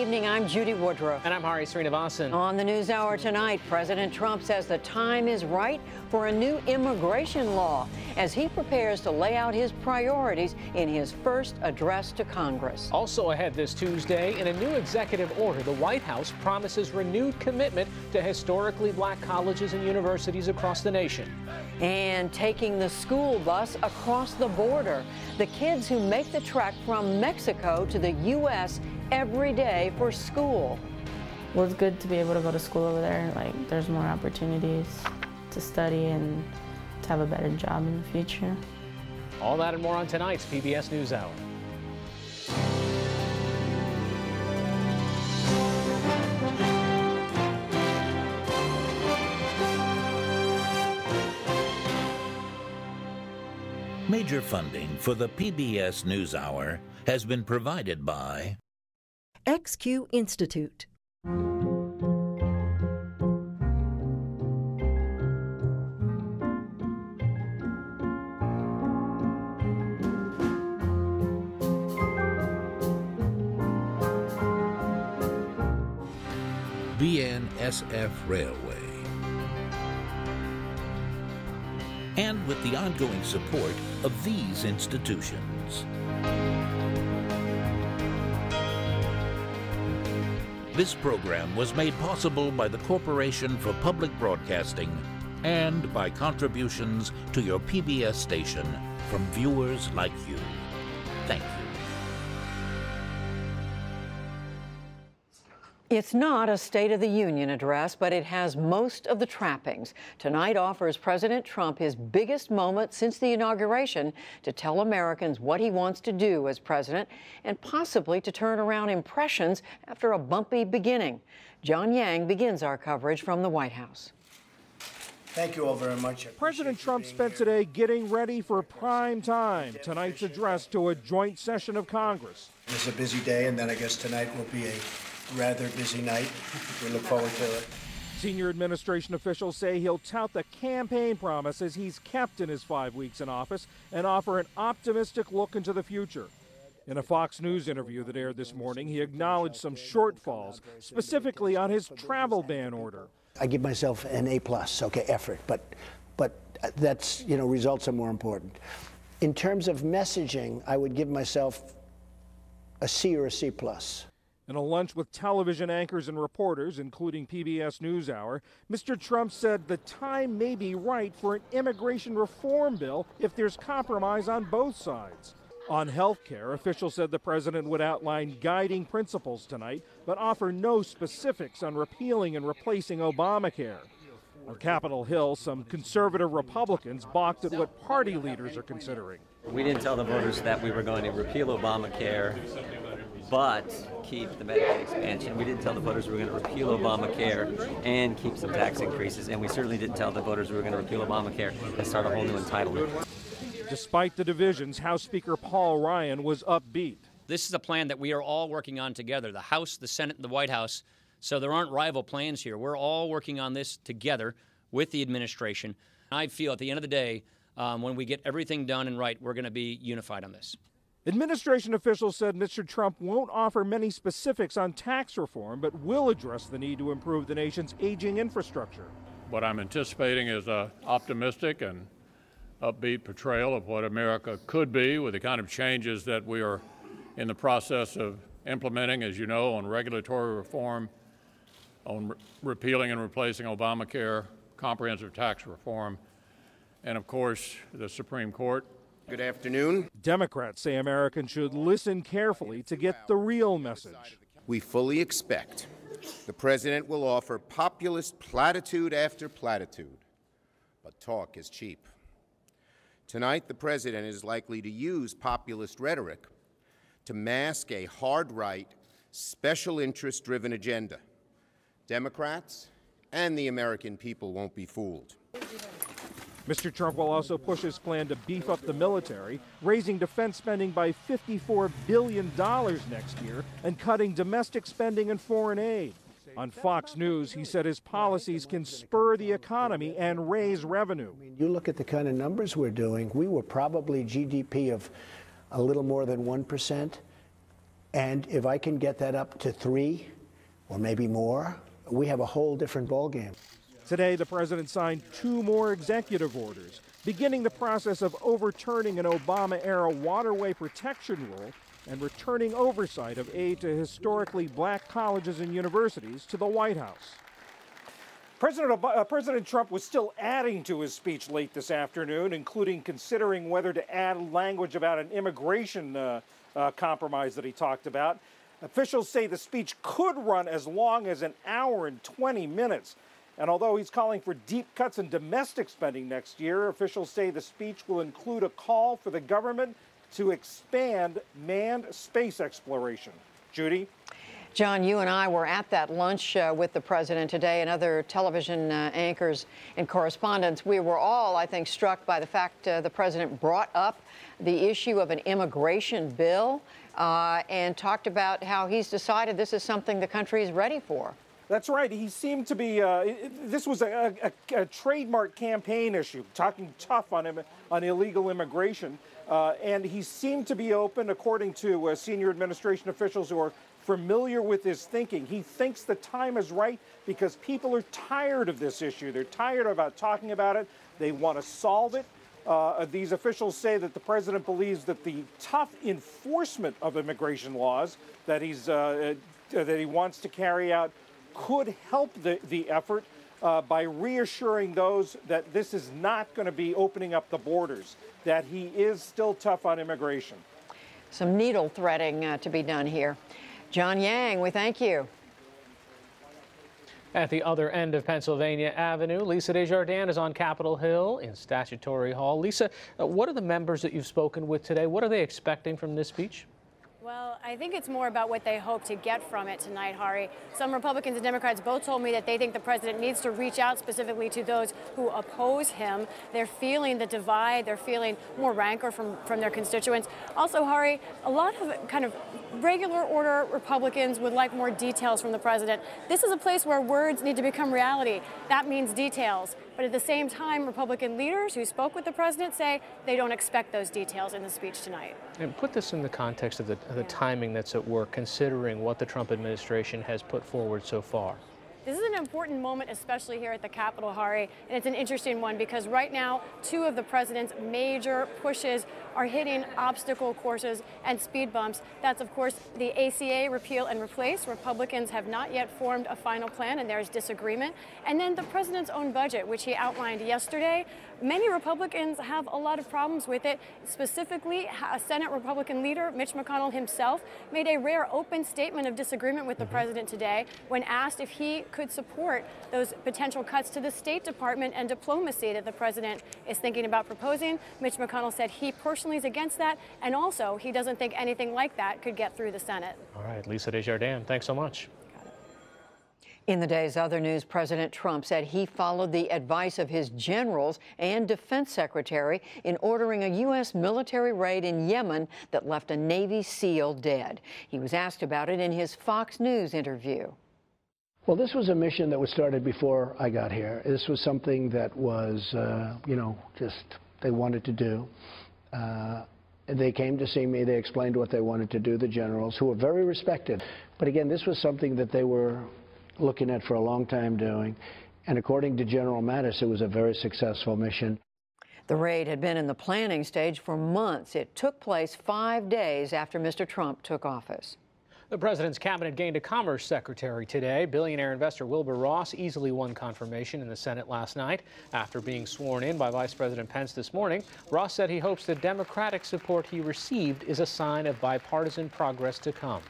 evening. I'm Judy Woodruff. And I'm Hari Srinivasan. On the NewsHour tonight, President Trump says the time is right for a new immigration law as he prepares to lay out his priorities in his first address to Congress. Also ahead this Tuesday, in a new executive order, the White House promises renewed commitment to historically black colleges and universities across the nation. And taking the school bus across the border, the kids who make the trek from Mexico to the U.S. every day for school. Well, it's good to be able to go to school over there. Like, there's more opportunities to study and to have a better job in the future. All that and more on tonight's PBS NewsHour. Major funding for the PBS NewsHour has been provided by XQ Institute. BNSF Railway. And with the ongoing support of these institutions. This program was made possible by the Corporation for Public Broadcasting and by contributions to your PBS station from viewers like you. Thank you. It's not a State of the Union address, but it has most of the trappings. Tonight offers President Trump his biggest moment since the inauguration to tell Americans what he wants to do as president and possibly to turn around impressions after a bumpy beginning. John Yang begins our coverage from the White House. Thank you all very much. President Trump spent today getting ready for prime time, tonight's address to a joint session of Congress. It's a busy day, and then I guess tonight will be a rather busy night. We look forward to it. Senior administration officials say he'll tout the campaign promises he's kept in his 5 weeks in office and offer an optimistic look into the future. In a Fox News interview that aired this morning, he acknowledged some shortfalls, specifically on his travel ban order. I give myself an A+, okay, effort, but that's, results are more important. In terms of messaging, I would give myself a C or a C+. In a lunch with television anchors and reporters, including PBS NewsHour, Mr. Trump said the time may be right for an immigration reform bill if there's compromise on both sides. On health care, officials said the president would outline guiding principles tonight, but offer no specifics on repealing and replacing Obamacare. On Capitol Hill, some conservative Republicans balked at what party leaders are considering. We didn't tell the voters that we were going to repeal Obamacare, but keep the Medicaid expansion. We didn't tell the voters we were going to repeal Obamacare and keep some tax increases. And we certainly didn't tell the voters we were going to repeal Obamacare and start a whole new entitlement. Despite the divisions, House Speaker Paul Ryan was upbeat. This is a plan that we are all working on together, the House, the Senate, and the White House. So there aren't rival plans here. We're all working on this together with the administration. I feel at the end of the day, when we get everything done and right, we're going to be unified on this. Administration officials said Mr. Trump won't offer many specifics on tax reform, but will address the need to improve the nation's aging infrastructure. What I'm anticipating is an optimistic and upbeat portrayal of what America could be with the kind of changes that we are in the process of implementing, as you know, on regulatory reform, on repealing and replacing Obamacare, comprehensive tax reform, and of course, the Supreme Court. Good afternoon. Democrats say Americans should listen carefully to get the real message. We fully expect the president will offer populist platitude after platitude, but talk is cheap. Tonight, the president is likely to use populist rhetoric to mask a hard-right, special interest-driven agenda. Democrats and the American people won't be fooled. Mr. Trump will also push his plan to beef up the military, raising defense spending by $54 billion next year and cutting domestic spending and foreign aid. On Fox News, he said his policies can spur the economy and raise revenue. You look at the kind of numbers we're doing, we were probably GDP of a little more than 1%. And if I can get that up to 3 or maybe more, we have a whole different ballgame. Today, the president signed 2 more executive orders, beginning the process of overturning an Obama-era waterway protection rule and returning oversight of aid to historically black colleges and universities to the White House. President Trump was still adding to his speech late this afternoon, including considering whether to add language about an immigration compromise that he talked about. Officials say the speech could run as long as an hour and 20 minutes. And although he's calling for deep cuts in domestic spending next year, officials say the speech will include a call for the government to expand manned space exploration. Judy? John, you and I were at that lunch with the president today and other television anchors and correspondents. We were all, I think, struck by the fact the president brought up the issue of an immigration bill and talked about how he's decided this is something the country is ready for. That's right. He seemed to be, this was a trademark campaign issue, talking tough on illegal immigration. And he seemed to be open, according to senior administration officials who are familiar with his thinking. He thinks the time is right because people are tired of this issue. They're tired about talking about it. They want to solve it. These officials say that the president believes that the tough enforcement of immigration laws that he wants to carry out could help the effort by reassuring those that this is not going to be opening up the borders, that he is still tough on immigration. Some needle threading to be done here. John Yang, we thank you. At the other end of Pennsylvania Avenue, Lisa Desjardins is on Capitol Hill in Statutory Hall. Lisa, what are the members that you've spoken with today? What are they expecting from this speech? Well, I think it's more about what they hope to get from it tonight, Hari. Some Republicans and Democrats both told me that they think the president needs to reach out specifically to those who oppose him. They're feeling the divide. They're feeling more rancor from their constituents. Also, Hari, a lot of kind of regular order Republicans would like more details from the president. This is a place where words need to become reality. That means details. But at the same time, Republican leaders who spoke with the president say they don't expect those details in the speech tonight. And put this in the context of the timing that's at work, considering what the Trump administration has put forward so far. This is an important moment, especially here at the Capitol, Hari, and it's an interesting one because right now, 2 of the president's major pushes are hitting obstacle courses and speed bumps. That's, of course, the ACA repeal and replace. Republicans have not yet formed a final plan, and there's disagreement. And then the president's own budget, which he outlined yesterday. Many Republicans have a lot of problems with it. Specifically, Senate Republican leader Mitch McConnell himself made a rare open statement of disagreement with the president today when asked if he could support those potential cuts to the State Department and diplomacy that the president is thinking about proposing. Mitch McConnell said he personally is against that, and also he doesn't think anything like that could get through the Senate. All right, Lisa Desjardins, thanks so much. In the day's other news, President Trump said he followed the advice of his generals and defense secretary in ordering a U.S. military raid in Yemen that left a Navy SEAL dead. He was asked about it in his Fox News interview. Well, this was a mission that was started before I got here. This was something that was, just they wanted to do. They came to see me. They explained what they wanted to do, the generals, who were very respected. But again, this was something that they were looking at for a long time doing. And according to General Mattis, it was a very successful mission. The raid had been in the planning stage for months. It took place 5 days after Mr. Trump took office. The president's cabinet gained a commerce secretary today. Billionaire investor Wilbur Ross easily won confirmation in the Senate last night. After being sworn in by Vice President Pence this morning, Ross said he hopes the Democratic support he received is a sign of bipartisan progress to come.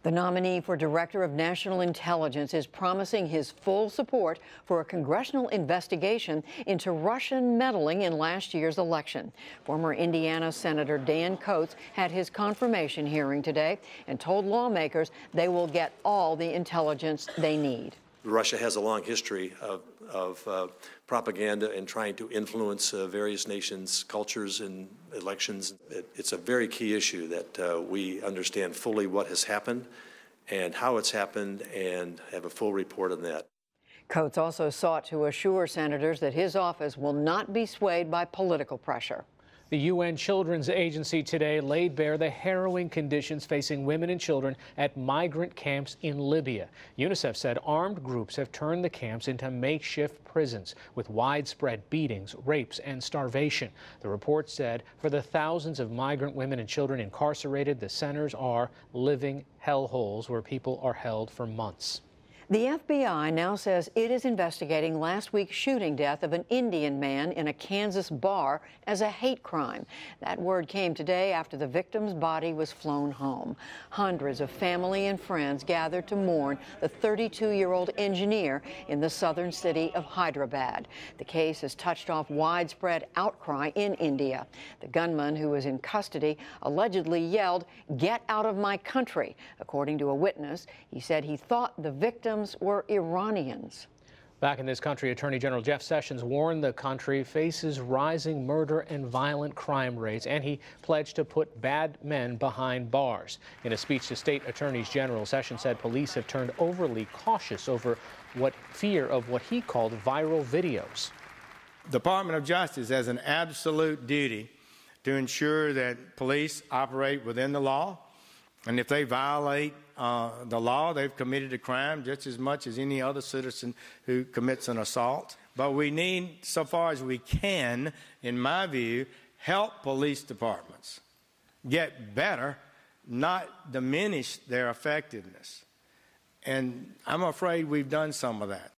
The nominee for Director of National Intelligence is promising his full support for a congressional investigation into Russian meddling in last year's election. Former Indiana Senator Dan Coats had his confirmation hearing today and told lawmakers they will get all the intelligence they need. Russia has a long history of propaganda and trying to influence various nations' cultures and elections. It's a very key issue that we understand fully what has happened and how it's happened and have a full report on that. Coats also sought to assure senators that his office will not be swayed by political pressure. The UN Children's Agency today laid bare the harrowing conditions facing women and children at migrant camps in Libya. UNICEF said armed groups have turned the camps into makeshift prisons with widespread beatings, rapes, and starvation. The report said for the thousands of migrant women and children incarcerated, the centers are living hellholes where people are held for months. The FBI now says it is investigating last week's shooting death of an Indian man in a Kansas bar as a hate crime. That word came today after the victim's body was flown home. Hundreds of family and friends gathered to mourn the 32-year-old engineer in the southern city of Hyderabad. The case has touched off widespread outcry in India. The gunman, who was in custody, allegedly yelled, "Get out of my country." According to a witness, he said he thought the victims were Iranians. Back in this country, Attorney General Jeff Sessions warned the country faces rising murder and violent crime rates, and he pledged to put bad men behind bars. In a speech to state attorneys general, Sessions said police have turned overly cautious over fear of what he called viral videos. The Department of Justice has an absolute duty to ensure that police operate within the law, and if they violate the law, they've committed a crime just as much as any other citizen who commits an assault. But we need, so far as we can, in my view, help police departments get better, not diminish their effectiveness. And I'm afraid we've done some of that.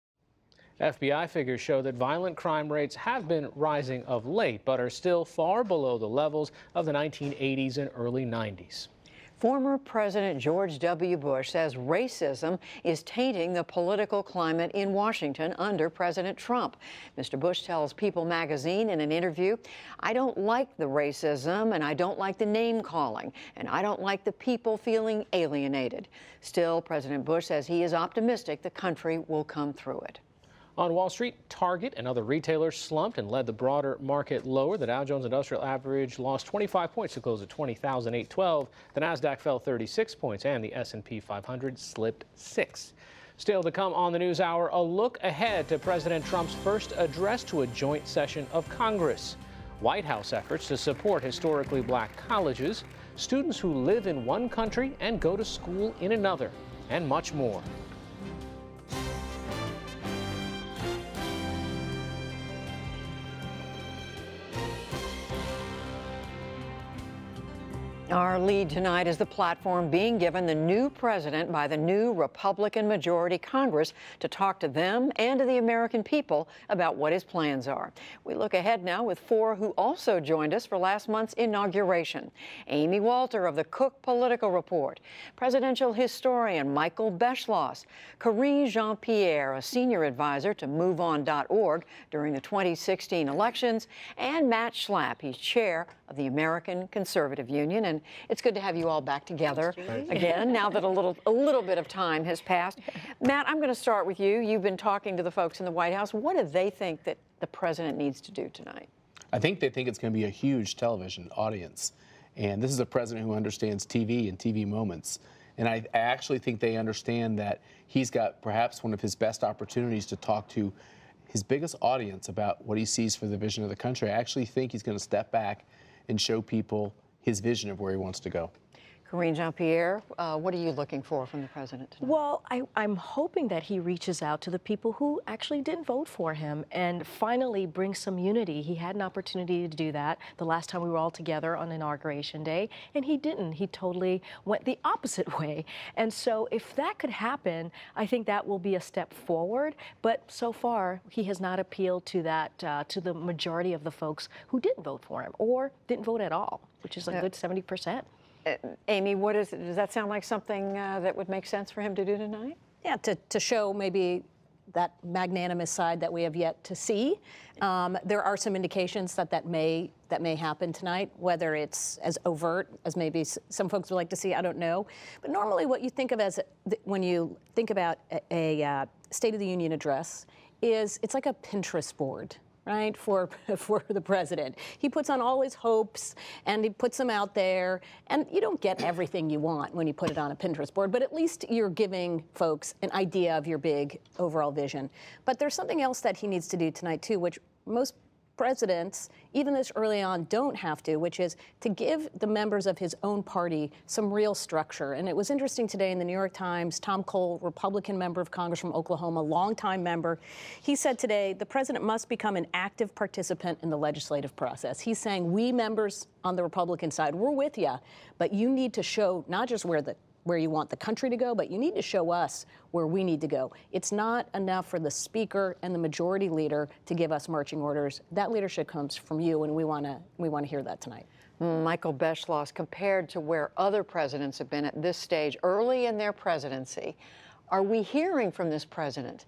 FBI figures show that violent crime rates have been rising of late, but are still far below the levels of the 1980s and early 90s. Former President George W. Bush says racism is tainting the political climate in Washington under President Trump. Mr. Bush tells People magazine in an interview, "I don't like the racism, and I don't like the name-calling, and I don't like the people feeling alienated." Still, President Bush says he is optimistic the country will come through it. On Wall Street, Target and other retailers slumped and led the broader market lower. The Dow Jones Industrial Average lost 25 points to close at 20,812. The Nasdaq fell 36 points, and the S&P 500 slipped 6. Still to come on the News Hour, a look ahead to President Trump's first address to a joint session of Congress. White House efforts to support historically black colleges, students who live in one country and go to school in another, and much more. Our lead tonight is the platform being given the new president by the new Republican majority Congress to talk to them and to the American people about what his plans are. We look ahead now with four who also joined us for last month's inauguration. Amy Walter of the Cook Political Report, presidential historian Michael Beschloss, Karine Jean-Pierre, a senior advisor to MoveOn.org during the 2016 elections, and Matt Schlapp, he's chair of the American Conservative Union. And it's good to have you all back together again, now that a little bit of time has passed. Matt, I'm going to start with you. You've been talking to the folks in the White House. What do they think that the president needs to do tonight? I think they think it's going to be a huge television audience. And this is a president who understands TV and TV moments. And I actually think they understand that he's got perhaps one of his best opportunities to talk to his biggest audience about what he sees for the vision of the country. I actually think he's going to step back and show people his vision of where he wants to go. Karine Jean-Pierre, what are you looking for from the president tonight? Well, I'm hoping that he reaches out to the people who actually didn't vote for him and finally brings some unity. He had an opportunity to do that the last time we were all together on Inauguration Day, and he didn't. He totally went the opposite way. And so if that could happen, I think that will be a step forward. But so far, he has not appealed to that, to the majority of the folks who didn't vote for him or didn't vote at all, which is a good 70%. Amy, does that sound like something that would make sense for him to do tonight? Yeah, to show maybe that magnanimous side that we have yet to see. There are some indications that may happen tonight, whether it's as overt as maybe some folks would like to see, I don't know. But normally what you think of as, when you think about a State of the Union address, is it's like a Pinterest board. Right, for the president. He puts on all his hopes and he puts them out there, and you don't get everything you want when you put it on a Pinterest board, but at least you're giving folks an idea of your big overall vision. But there's something else that he needs to do tonight too, which most presidents, even this early on, don't have to, which is to give the members of his own party some real structure. And it was interesting today in the New York Times, Tom Cole, Republican member of Congress from Oklahoma, longtime member, he said today the president must become an active participant in the legislative process. He's saying we members on the Republican side, we're with you, but you need to show not just where you want the country to go, but you need to show us where we need to go. It's not enough for the speaker and the majority leader to give us marching orders. That leadership comes from you, and we want to hear that tonight. Michael Beschloss, compared to where other presidents have been at this stage, early in their presidency, are we hearing from this president,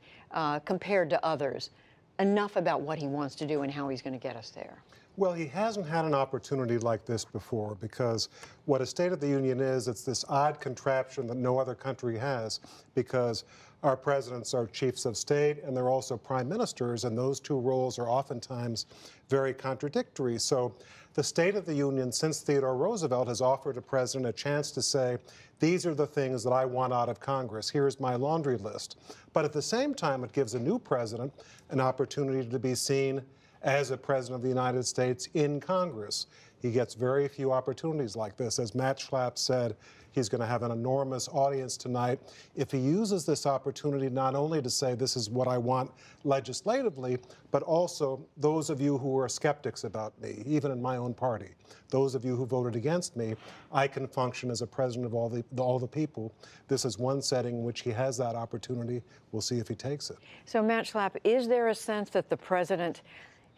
compared to others, enough about what he wants to do and how he's going to get us there? Well, he hasn't had an opportunity like this before, because what a State of the Union is, it's this odd contraption that no other country has, because our presidents are chiefs of state and they're also prime ministers, and those two roles are oftentimes very contradictory. So the State of the Union, since Theodore Roosevelt, has offered a president a chance to say, these are the things that I want out of Congress. Here's my laundry list. But at the same time, it gives a new president an opportunity to be seen as a president of the United States in Congress. He gets very few opportunities like this. As Matt Schlapp said, he's going to have an enormous audience tonight. If he uses this opportunity not only to say this is what I want legislatively, but also those of you who are skeptics about me, even in my own party, those of you who voted against me, I can function as a president of all the people. This is one setting in which he has that opportunity. We'll see if he takes it. So, Matt Schlapp, is there a sense that the president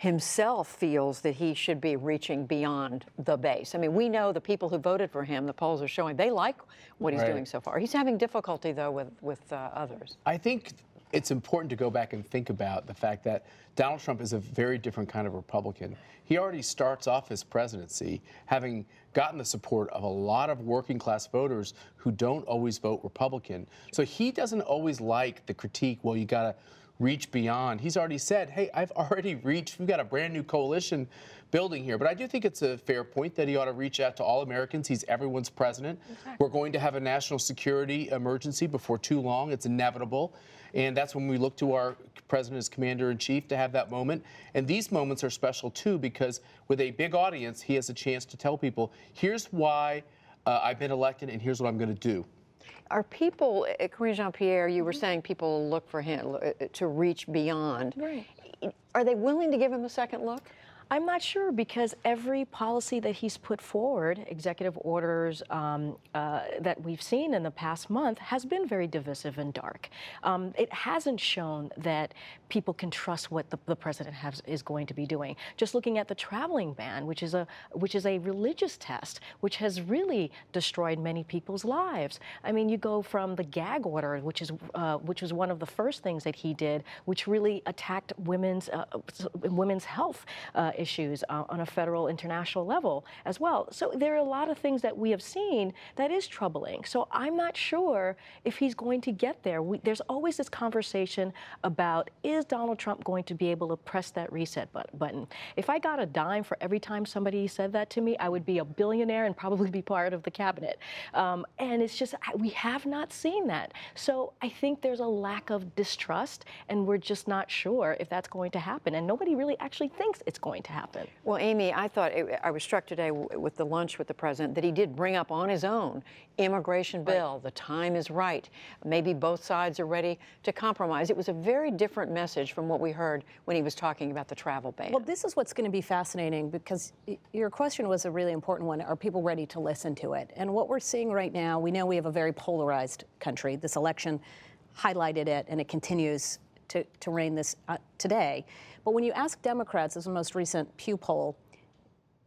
himself feels that he should be reaching beyond the base? I mean, we know the people who voted for him, the polls are showing they like what he's doing so far. He's having difficulty, though, with others. I think it's important to go back and think about the fact that Donald Trump is a very different kind of Republican. He already starts off his presidency having gotten the support of a lot of working class voters who don't always vote Republican. So he doesn't always like the critique, well, you got to reach beyond. He's already said, hey, I've already reached, we've got a brand new coalition building here. But I do think it's a fair point that he ought to reach out to all Americans. He's everyone's president. Exactly. We're going to have a national security emergency before too long. It's inevitable. And that's when we look to our president as commander-in-chief to have that moment. And these moments are special, too, because with a big audience, he has a chance to tell people, here's why I've been elected and here's what I'm going to do. Are people, Karine Jean-Pierre, you were saying people look for him to reach beyond. Right. Are they willing to give him a second look? I'm not sure, because every policy that he's put forward, executive orders that we've seen in the past month, has been very divisive and dark. It hasn't shown that people can trust what the president is going to be doing. Just looking at the traveling ban, which is a religious test, which has really destroyed many people's lives. I mean, you go from the gag order, which was one of the first things that he did, which really attacked women's health issues on a federal international level as well. So there are a lot of things that we have seen that is troubling. So I'm not sure if he's going to get there. There's always this conversation about, is Donald Trump going to be able to press that reset button? If I got a dime for every time somebody said that to me, I would be a billionaire and probably be part of the cabinet. And it's just, we have not seen that. So I think there's a lack of distrust, and we're just not sure if that's going to happen. And nobody really actually thinks it's going to happen. Well, Amy, I was struck today with the lunch with the president that he did bring up on his own immigration bill. Right. The time is right. Maybe both sides are ready to compromise. It was a very different message from what we heard when he was talking about the travel ban. Well, this is what's going to be fascinating, because your question was a really important one. Are people ready to listen to it? And what we're seeing right now, we know we have a very polarized country. This election highlighted it, and it continues to reign this today. But when you ask Democrats, as the most recent Pew poll,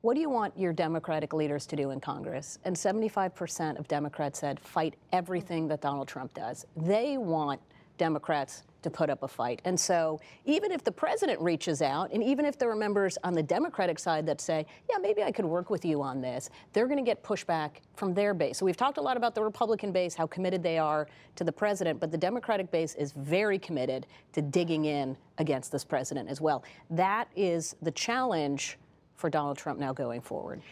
what do you want your Democratic leaders to do in Congress? And 75% of Democrats said fight everything that Donald Trump does. They want Democrats to put up a fight. And so even if the president reaches out, and even if there are members on the Democratic side that say, yeah, maybe I could work with you on this, they're going to get pushback from their base. So we've talked a lot about the Republican base, how committed they are to the president, but the Democratic base is very committed to digging in against this president as well. That is the challenge for Donald Trump now going forward.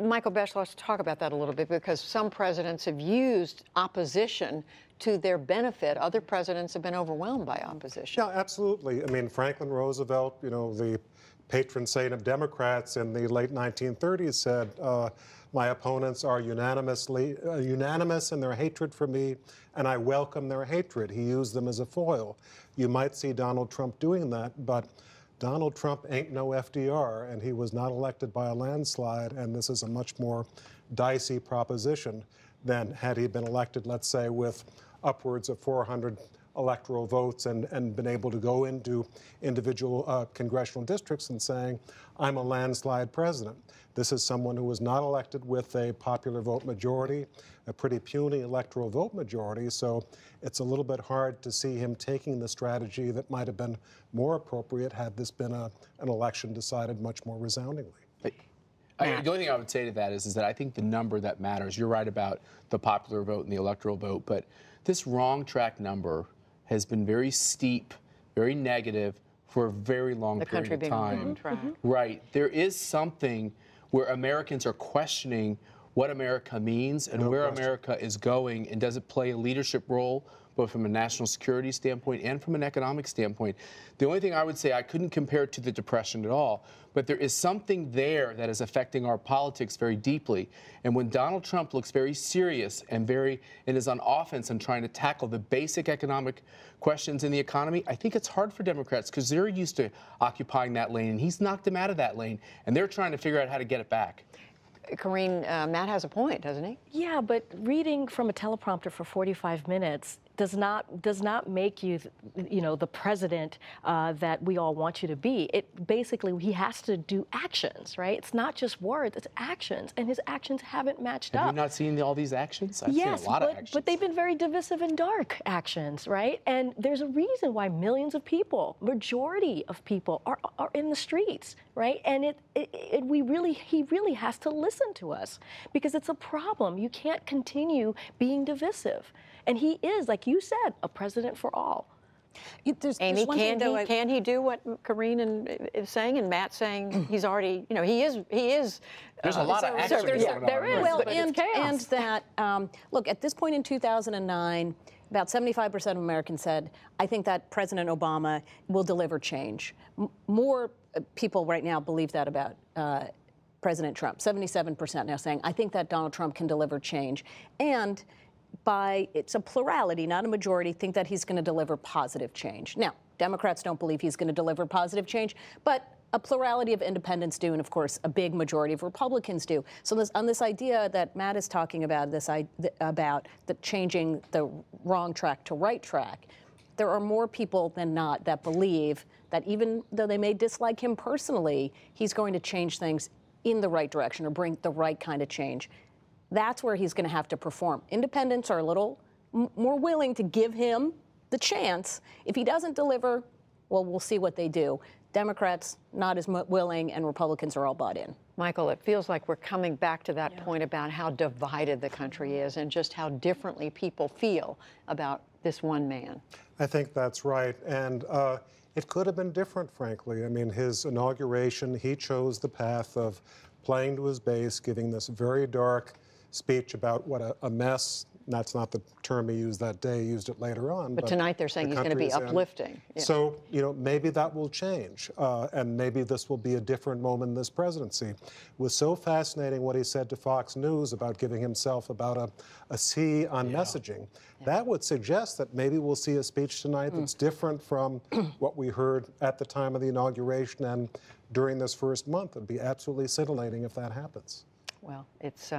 Michael Beschloss, talk about that a little bit, because some presidents have used opposition to their benefit. Other presidents have been overwhelmed by opposition. Yeah, absolutely. I mean, Franklin Roosevelt, the patron saint of Democrats in the late 1930s, said, my opponents are unanimous in their hatred for me, and I welcome their hatred. He used them as a foil. You might see Donald Trump doing that, but Donald Trump ain't no FDR, and he was not elected by a landslide, and this is a much more dicey proposition than had he been elected, let's say, with upwards of 400 electoral votes and been able to go into individual congressional districts and saying, I'm a landslide president. This is someone who was not elected with a popular vote majority, a pretty puny electoral vote majority, so it's a little bit hard to see him taking the strategy that might have been more appropriate had this been an election decided much more resoundingly. The only thing I would say to that is that I think the number that matters, you're right about the popular vote and the electoral vote, but this wrong track number has been very steep, very negative for a very long period of time. Right. There is something where Americans are questioning what America means and where America is going, and does it play a leadership role both from a national security standpoint and from an economic standpoint. The only thing I would say, I couldn't compare it to the Depression at all, but there is something there that is affecting our politics very deeply. And when Donald Trump looks very serious and is on offense and trying to tackle the basic economic questions in the economy, I think it's hard for Democrats because they're used to occupying that lane, and he's knocked them out of that lane, and they're trying to figure out how to get it back. Karine, Matt has a point, doesn't he? Yeah, but reading from a teleprompter for 45 minutes does not make you, the president that we all want you to be. It basically, he has to do actions, right? It's not just words, it's actions, and his actions haven't matched up. Have you not seen all these actions? I've seen a lot of actions. But they've been very divisive and dark actions, right? And there's a reason why millions of people, majority of people, are in the streets, right? And he really has to listen to us because it's a problem. You can't continue being divisive. And he is, like you said, a president for all. Amy, can he do what Karine is saying and Matt saying? He's already, he is. There's a lot of action going on. There is, well, and that look, at this point in 2009, about 75% of Americans said, I think that President Obama will deliver change. More people right now believe that about President Trump. 77% now saying, I think that Donald Trump can deliver change. And it's a plurality, not a majority, think that he's going to deliver positive change. Now, Democrats don't believe he's going to deliver positive change, but a plurality of independents do, and of course, a big majority of Republicans do. So on this idea that Matt is talking about, about changing the wrong track to right track, there are more people than not that believe that even though they may dislike him personally, he's going to change things in the right direction or bring the right kind of change. That's where he's going to have to perform. Independents are a little more willing to give him the chance. If he doesn't deliver, well, we'll see what they do. Democrats not as willing, and Republicans are all bought in. Michael, it feels like we're coming back to that point about how divided the country is and just how differently people feel about this one man. I think that's right. And it could have been different, frankly. I mean, his inauguration, he chose the path of playing to his base, giving this very dark speech about what a mess. That's not the term he used that day. He used it later on. But tonight they're saying he's going to be uplifting. Yeah. So, maybe that will change. And maybe this will be a different moment in this presidency. It was so fascinating what he said to Fox News about giving himself about a C on messaging. Yeah. That would suggest that maybe we'll see a speech tonight that's different from what we heard at the time of the inauguration and during this first month. It'd be absolutely scintillating if that happens. Well, it's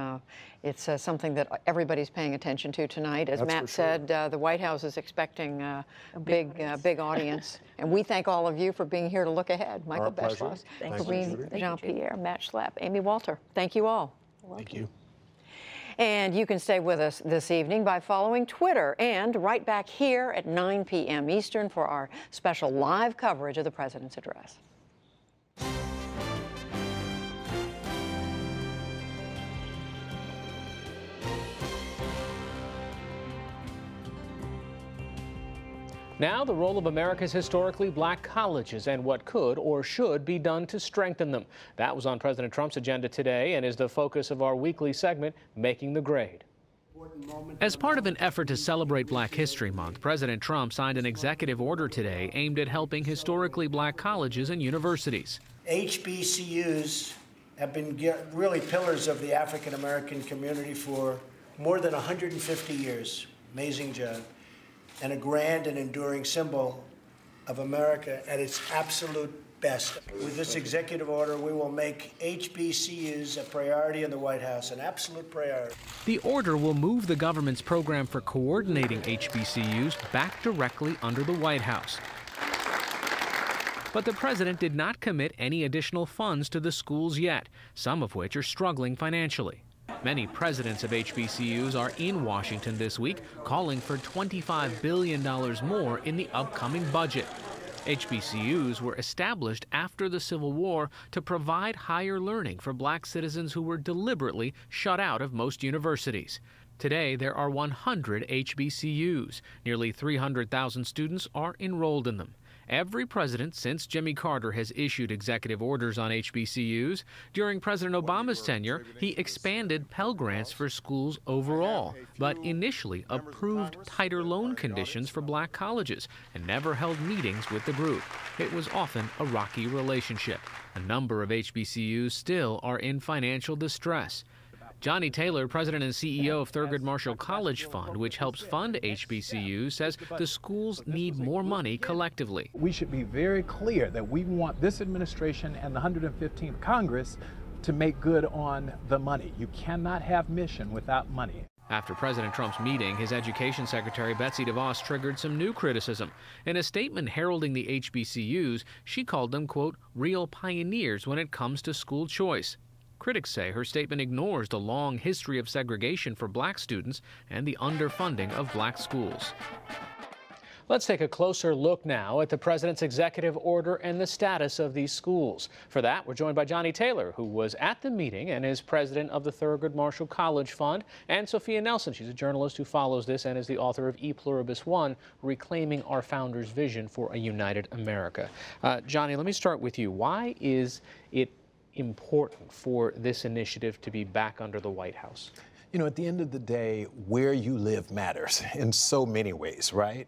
something that everybody's paying attention to tonight. As That's Matt said, the White House is expecting a big audience. And we thank all of you for being here to look ahead. Michael Beschloss, Karine Jean-Pierre, Matt Schlapp, Amy Walter. Thank you all. Thank you. And you can stay with us this evening by following Twitter and right back here at 9 p.m. Eastern for our special live coverage of the President's address. Now, the role of America's historically black colleges and what could or should be done to strengthen them. That was on President Trump's agenda today and is the focus of our weekly segment, Making the Grade. As part of an effort to celebrate Black History Month, President Trump signed an executive order today aimed at helping historically black colleges and universities. HBCUs have been really pillars of the African American community for more than 150 years. Amazing job. And a grand and enduring symbol of America at its absolute best. With this executive order, we will make HBCUs a priority in the White House, an absolute priority. The order will move the government's program for coordinating HBCUs back directly under the White House. But the president did not commit any additional funds to the schools yet, some of which are struggling financially. Many presidents of HBCUs are in Washington this week, calling for $25 billion more in the upcoming budget. HBCUs were established after the Civil War to provide higher learning for black citizens who were deliberately shut out of most universities. Today, there are 100 HBCUs. Nearly 300,000 students are enrolled in them. Every president since Jimmy Carter has issued executive orders on HBCUs. During President Obama's tenure, he expanded Pell Grants for schools overall, but initially approved tighter loan conditions for black colleges and never held meetings with the group. It was often a rocky relationship. A number of HBCUs still are in financial distress. Johnny Taylor, president and CEO of Thurgood Marshall College Fund, which helps fund HBCUs, says the schools need more money collectively. We should be very clear that we want this administration and the 115th Congress to make good on the money. You cannot have mission without money. After President Trump's meeting, his education secretary Betsy DeVos triggered some new criticism. In a statement heralding the HBCUs, she called them, quote, real pioneers when it comes to school choice. Critics say her statement ignores the long history of segregation for black students and the underfunding of black schools. Let's take a closer look now at the president's executive order and the status of these schools. For that, we're joined by Johnny Taylor, who was at the meeting and is president of the Thurgood Marshall College Fund, and Sophia Nelson. She's a journalist who follows this and is the author of E Pluribus One, Reclaiming Our Founders' Vision for a United America. Johnny, let me start with you. Why is it important for this initiative to be back under the White House? You know, at the end of the day, where you live matters in so many ways, right?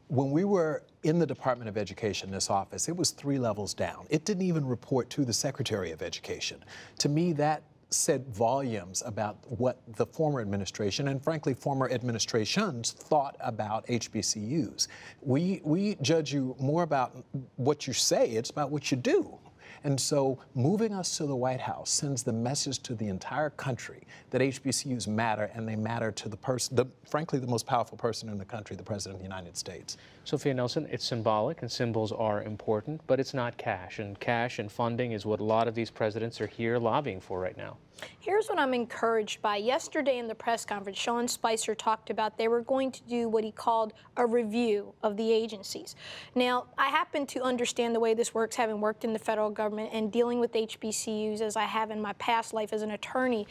When we were in the Department of Education, this office, it was 3 levels down. It didn't even report to the Secretary of Education. To me, that said volumes about what the former administration and frankly former administrations thought about HBCUs. We judge you more about what you say, it's about what you do. And so moving us to the White House sends the message to the entire country that HBCUs matter, and they matter to the person, frankly, the most powerful person in the country, the President of the United States. Sophia Nelson, it's symbolic, and symbols are important, but it's not cash. And cash and funding is what a lot of these presidents are here lobbying for right now. Here's what I'm encouraged by. Yesterday in the press conference, Sean Spicer talked about they were going to do what he called a review of the agencies. Now, I happen to understand the way this works, having worked in the federal government and dealing with HBCUs as I have in my past life as an attorney.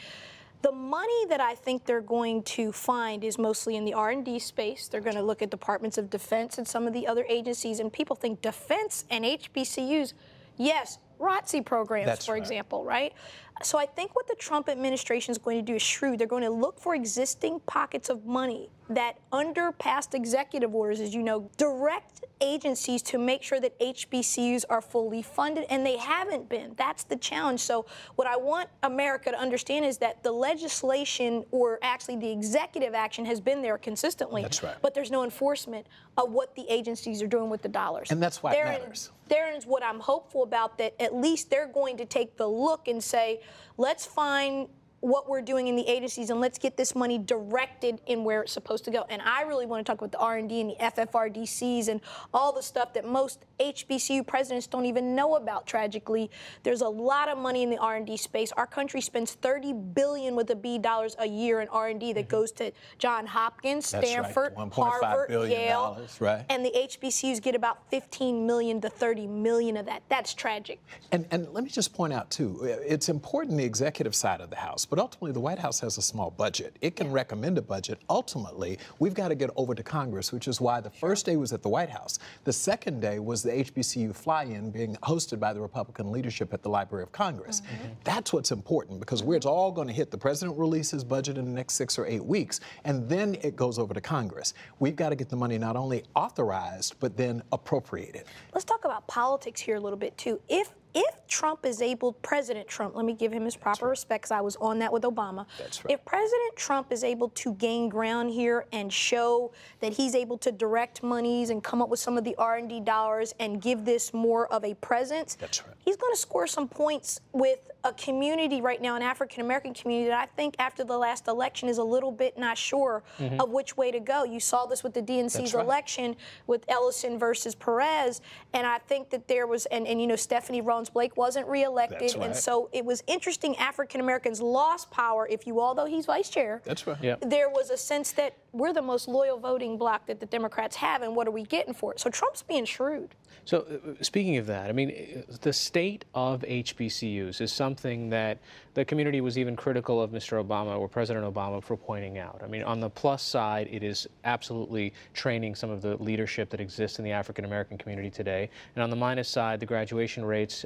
The money that I think they're going to find is mostly in the R&D space. They're going to look at departments of defense and some of the other agencies, and people think defense and HBCUs, yes, ROTC programs, for example, right? So I think what the Trump administration is going to do is shrewd. They're going to look for existing pockets of money that under past executive orders, as you know, direct agencies to make sure that HBCUs are fully funded, and they haven't been. That's the challenge. So what I want America to understand is that the legislation, or actually the executive action, has been there consistently. That's right. But there's no enforcement of what the agencies are doing with the dollars. And that's why it matters. Therein is what I'm hopeful about, that at least they're going to take the look and say, let's find what we're doing in the agencies and let's get this money directed in where it's supposed to go. And I really want to talk about the R&D and the FFRDCs and all the stuff that most HBCU presidents don't even know about, tragically. There's a lot of money in the R&D space. Our country spends $30 billion with a B dollars a year in R&D that goes to Johns Hopkins, Stanford, Harvard, Yale. Right. And the HBCUs get about $15 million to $30 million of that. That's tragic. And let me just point out, too, it's important the executive side of the House, but ultimately the White House has a small budget. It can recommend a budget. Ultimately, we've got to get over to Congress, which is why the first day was at the White House. The second day was the HBCU fly-in being hosted by the Republican leadership at the Library of Congress. That's what's important, because where it's all going to hit, the president releases his budget in the next 6 or 8 weeks, and then it goes over to Congress. We've got to get the money not only authorized, but then appropriated. Let's talk about politics here a little bit, too. If if Trump is able, President Trump, let me give him his proper respect because I was on that with Obama. That's right. If President Trump is able to gain ground here and show that he's able to direct monies and come up with some of the R&D dollars and give this more of a presence, that's right. He's going to score some points with a community right now, an African-American community that I think after the last election is a little bit not sure of which way to go. You saw this with the DNC's election with Ellison versus Perez, and I think that there was, and you know, Stephanie Rollins-Blake wasn't reelected, That's right. and so it was interesting. African-Americans lost power, if you will, although he's vice chair. That's right. Yep. There was a sense that we're the most loyal voting bloc that the Democrats have, and what are we getting for it? So Trump's being shrewd. So speaking of that, I mean, the state of HBCUs is something that the community was even critical of Mr. Obama or President Obama for pointing out. I mean, on the plus side, it is absolutely training some of the leadership that exists in the African-American community today. And on the minus side, the graduation rates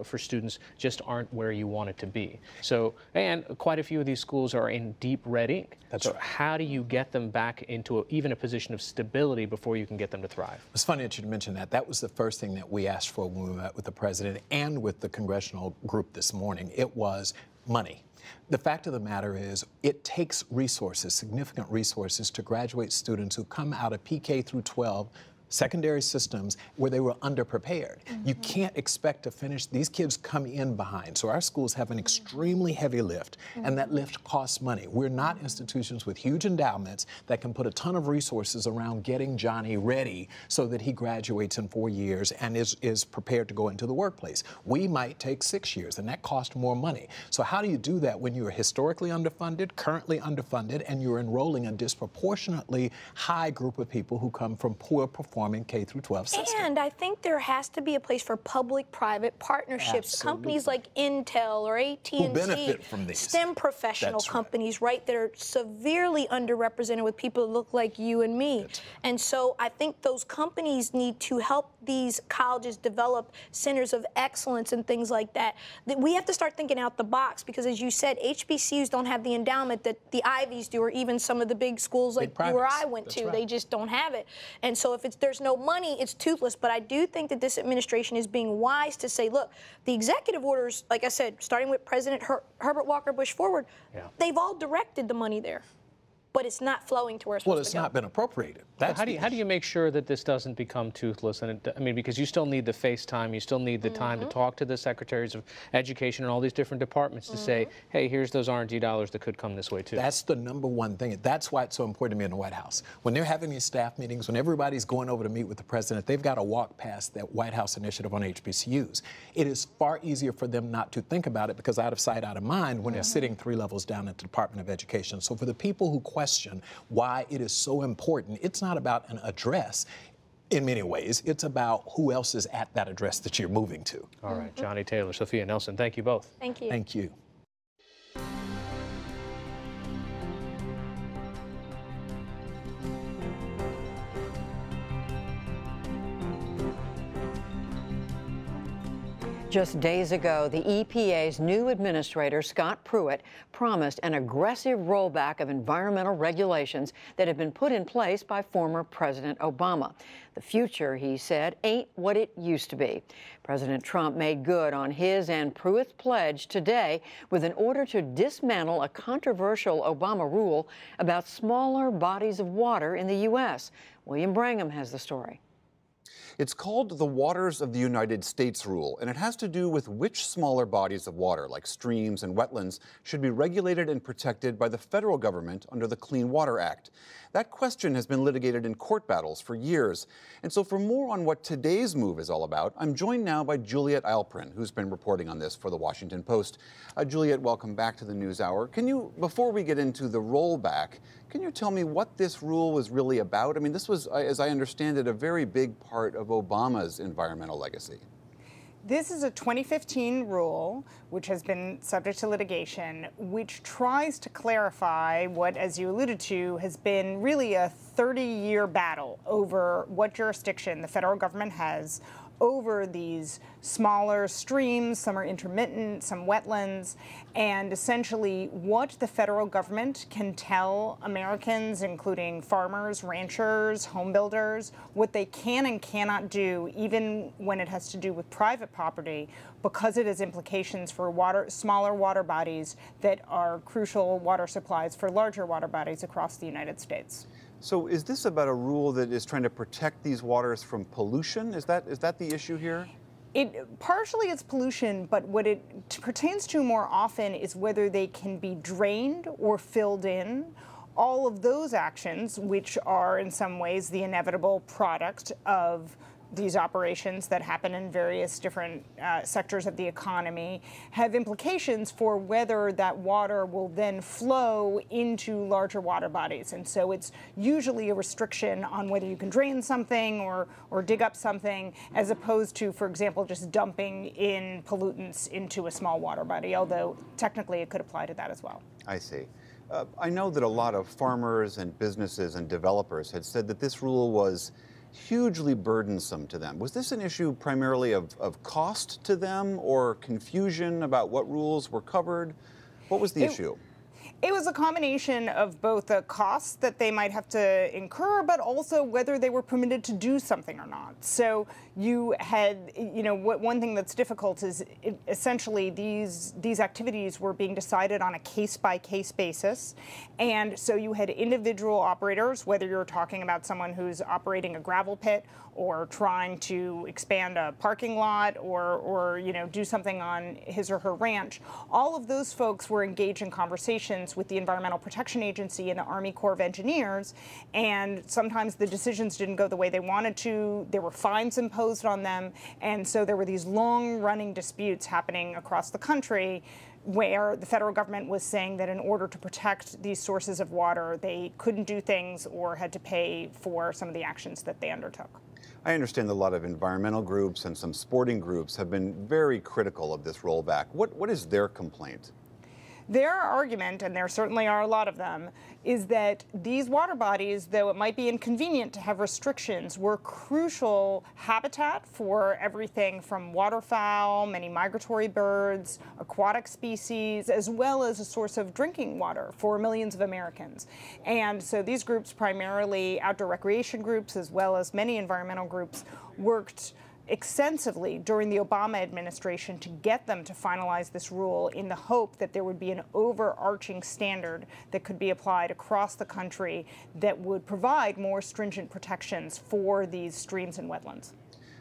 for students just aren't where you want it to be. So, and quite a few of these schools are in deep red ink. That's so right. how do you get them back into even a position of stability before you can get them to thrive? It's funny that you mentioned that. That was the first thing that we asked for when we met with the president and with the congressional group this morning. It was money. The fact of the matter is it takes resources, significant resources, to graduate students who come out of PK through 12 secondary systems where they were underprepared. You can't expect to finish. These kids come in behind. So our schools have an extremely heavy lift, and that lift costs money. We're not institutions with huge endowments that can put a ton of resources around getting Johnny ready so that he graduates in 4 years and is prepared to go into the workplace. We might take 6 years, and that costs more money. So how do you do that when you are historically underfunded, currently underfunded, and you're enrolling a disproportionately high group of people who come from poor performing K through 12 systems? And I think there has to be a place for public-private partnerships. Absolutely. Companies like Intel or AT&T, Who benefit from these. STEM professional That's right. companies, right, that are severely underrepresented with people that look like you and me. That's right. And so I think those companies need to help these colleges develop centers of excellence and things like that. That we have to start thinking out the box because, as you said, HBCUs don't have the endowment that the Ivies do, or even some of the big schools like where I went to. Right. They just don't have it. And so if there's no money, it's toothless. But I do think that this administration is being wise to say, look, the executive orders, like I said, starting with President Herbert Walker Bush forward, they've all directed the money there. But it's not flowing to where it's supposed to go. Well, it's not been appropriated. That's How do you make sure that this doesn't become toothless? And I mean, because you still need the FaceTime, you still need the time to talk to the secretaries of education and all these different departments to say, hey, here's those R&D dollars that could come this way too. That's the number one thing. That's why it's so important to me in the White House. When they're having these staff meetings, when everybody's going over to meet with the president, they've got to walk past that White House initiative on HBCUs. It is far easier for them not to think about it because out of sight, out of mind when they're sitting 3 levels down at the Department of Education. So for the people who question why it is so important, it's not about an address. In many ways, it's about who else is at that address that you're moving to. All right, Johnny Taylor, Sophia Nelson, thank you both. Thank you. Thank you. Just days ago, the EPA's new administrator, Scott Pruitt, promised an aggressive rollback of environmental regulations that had been put in place by former President Obama. The future, he said, ain't what it used to be. President Trump made good on his and Pruitt's pledge today with an order to dismantle a controversial Obama rule about smaller bodies of water in the U.S. William Brangham has the story. It's called the Waters of the United States Rule, and it has to do with which smaller bodies of water, like streams and wetlands, should be regulated and protected by the federal government under the Clean Water Act. That question has been litigated in court battles for years. And so for more on what today's move is all about, I'm joined now by Juliet Alprin, who's been reporting on this for the Washington Post. Juliet, welcome back to the NewsHour. Can you, before we get into the rollback, can you tell me what this rule was really about? I mean, this was, as I understand it, a very big part of Obama's environmental legacy. This is a 2015 rule, which has been subject to litigation, which tries to clarify what, as you alluded to, has been really a 30-year battle over what jurisdiction the federal government has over these smaller streams. Some are intermittent, some wetlands, and essentially what the federal government can tell Americans, including farmers, ranchers, home builders, what they can and cannot do, even when it has to do with private property, because it has implications for smaller water bodies that are crucial water supplies for larger water bodies across the United States. So is this about a rule that is trying to protect these waters from pollution? Is that the issue here? Partially it's pollution, but what it pertains to more often is whether they can be drained or filled in. All of those actions, which are in some ways the inevitable product of these operations that happen in various different sectors of the economy, have implications for whether that water will then flow into larger water bodies. And so it's usually a restriction on whether you can drain something or dig up something, as opposed to, for example, just dumping in pollutants into a small water body, although technically it could apply to that as well. I see. I know that a lot of farmers and businesses and developers had said that this rule was hugely burdensome to them. Was this an issue primarily of cost to them or confusion about what rules were covered? What was the issue? It was a combination of both the costs that they might have to incur, but also whether they were permitted to do something or not. So you had, one thing that's difficult is essentially these activities were being decided on a case-by-case basis. And so you had individual operators, whether you're talking about someone who's operating a gravel pit or trying to expand a parking lot or do something on his or her ranch. All of those folks were engaged in conversations with the Environmental Protection Agency and the Army Corps of Engineers, and sometimes the decisions didn't go the way they wanted to. There were fines imposed on them, and so there were these long-running disputes happening across the country where the federal government was saying that in order to protect these sources of water, they couldn't do things or had to pay for some of the actions that they undertook. I understand that a lot of environmental groups and some sporting groups have been very critical of this rollback. What is their complaint? Their argument, and there certainly are a lot of them, is that these water bodies, though it might be inconvenient to have restrictions, were crucial habitat for everything from waterfowl, many migratory birds, aquatic species, as well as a source of drinking water for millions of Americans. And so these groups, primarily outdoor recreation groups, as well as many environmental groups, worked extensively during the Obama administration to get them to finalize this rule in the hope that there would be an overarching standard that could be applied across the country that would provide more stringent protections for these streams and wetlands.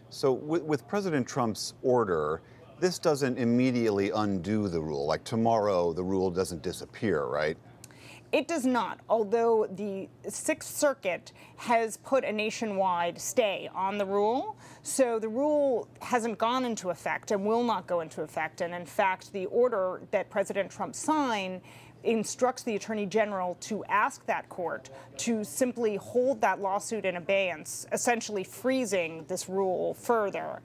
So with President Trump's order, this doesn't immediately undo the rule. Like tomorrow, the rule doesn't disappear, right? It does not, although the Sixth Circuit has put a nationwide stay on the rule. So the rule hasn't gone into effect and will not go into effect. And in fact, the order that President Trump signed instructs the Attorney General to ask that court to simply hold that lawsuit in abeyance, essentially freezing this rule further,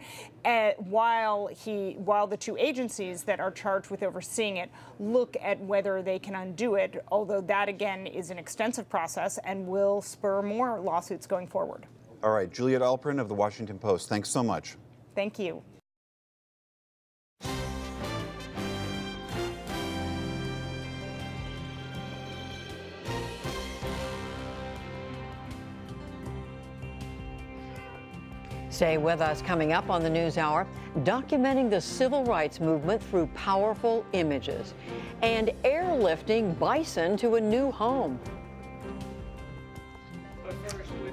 while the two agencies that are charged with overseeing it look at whether they can undo it, although that, again, is an extensive process and will spur more lawsuits going forward. All right, Juliet Alpern of The Washington Post, thanks so much. Thank you. Stay with us. Coming up on the NewsHour, documenting the civil rights movement through powerful images and airlifting bison to a new home.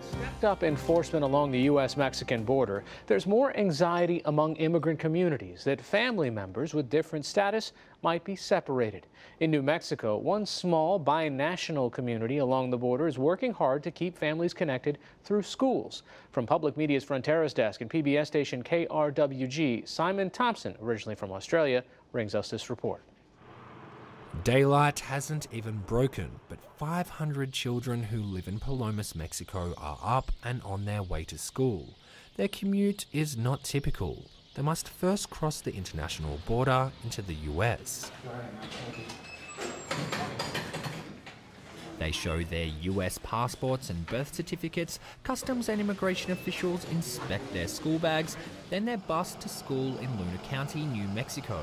Stepped up enforcement along the U.S.-Mexican border, there's more anxiety among immigrant communities that family members with different status might be separated. In New Mexico, one small binational community along the border is working hard to keep families connected through schools. From Public Media's Fronteras Desk and PBS station KRWG, Simon Thompson, originally from Australia, brings us this report. Daylight hasn't even broken, but 500 children who live in Palomas, Mexico are up and on their way to school. Their commute is not typical. They must first cross the international border into the US. They show their US passports and birth certificates, customs and immigration officials inspect their school bags, then they're bused to school in Luna County, New Mexico.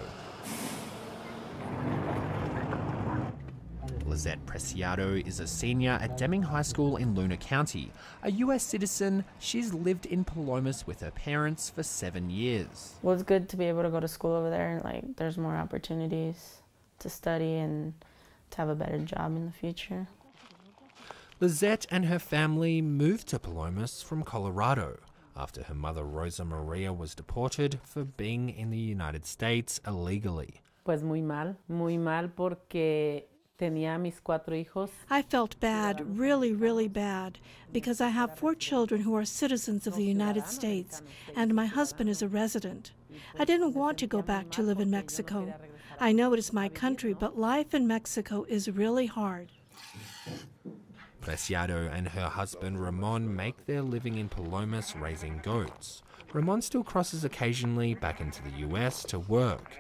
Lizette Preciado is a senior at Deming High School in Luna County. A US citizen, she's lived in Palomas with her parents for 7 years. Well, it's good to be able to go to school over there. Like, there's more opportunities to study and to have a better job in the future. Lizette and her family moved to Palomas from Colorado after her mother Rosa Maria was deported for being in the United States illegally. Pues muy mal porque tenía mis 4 hijos. I felt bad, really bad, because I have 4 children who are citizens of the United States, and my husband is a resident. I didn't want to go back to live in Mexico. I know it is my country, but life in Mexico is really hard. Preciado and her husband Ramon make their living in Palomas raising goats. Ramon still crosses occasionally back into the US to work.